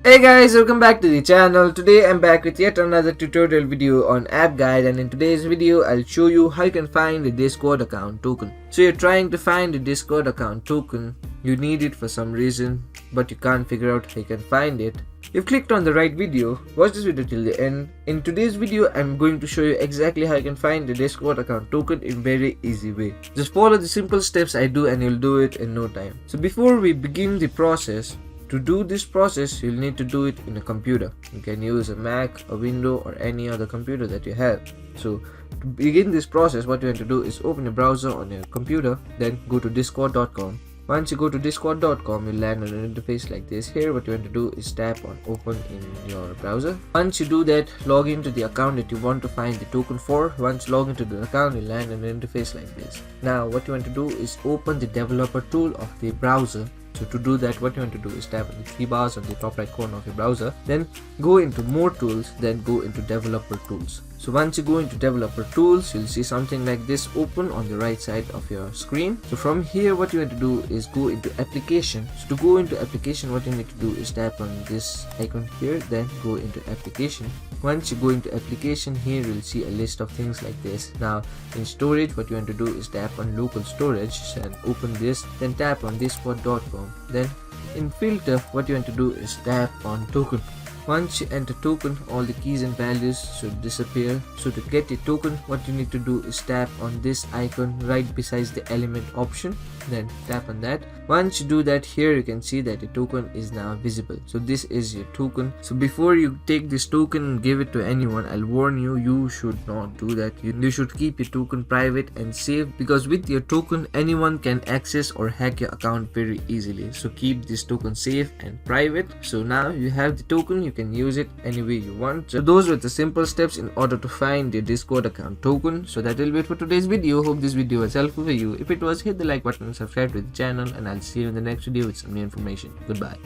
Hey guys, welcome back to the channel. Today I'm back with yet another tutorial video on App Guide, and in today's video I'll show you how you can find the Discord account token. So you're trying to find the Discord account token, you need it for some reason but you can't figure out how you can find it. You've clicked on the right video. Watch this video till the end. In today's video I'm going to show you exactly how you can find the Discord account token in very easy way. Just follow the simple steps I do and you'll do it in no time. So before we begin the process, to do this process, you'll need to do it in a computer. You can use a Mac, a Windows, or any other computer that you have. So to begin this process, what you want to do is open a browser on your computer, then go to discord.com. Once you go to discord.com, you'll land on an interface like this. Here what you want to do is tap on open in your browser. Once you do that, log into the account that you want to find the token for. Once you log into the account, you'll land on an interface like this. Now what you want to do is open the developer tool of the browser. So to do that, what you want to do is tap on the three bars on the top right corner of your browser, then go into more tools, then go into developer tools. So once you go into developer tools, you'll see something like this open on the right side of your screen. So from here what you want to do is go into application. So to go into application, what you need to do is tap on this icon here, then go into application. Once you go into application, here you'll see a list of things like this. Now in storage, what you want to do is tap on local storage and open this, then tap on discord.com. Then in filter, what you want to do is tap on token. Once you enter token, all the keys and values should disappear. So to get a token, what you need to do is tap on this icon right beside the element option, then tap on that. Once you do that, here you can see that the token is now visible. So this is your token. So before you take this token and give it to anyone, I'll warn you, you should not do that. You should keep your token private and safe, because with your token anyone can access or hack your account very easily. So keep this token safe and private. So now you have the token, you can use it any way you want. So those were the simple steps in order to find your Discord account token. So that will be it for today's video. Hope this video was helpful for you. If it was, hit the like button and subscribe to the channel, and I'll see you in the next video with some new information. Goodbye.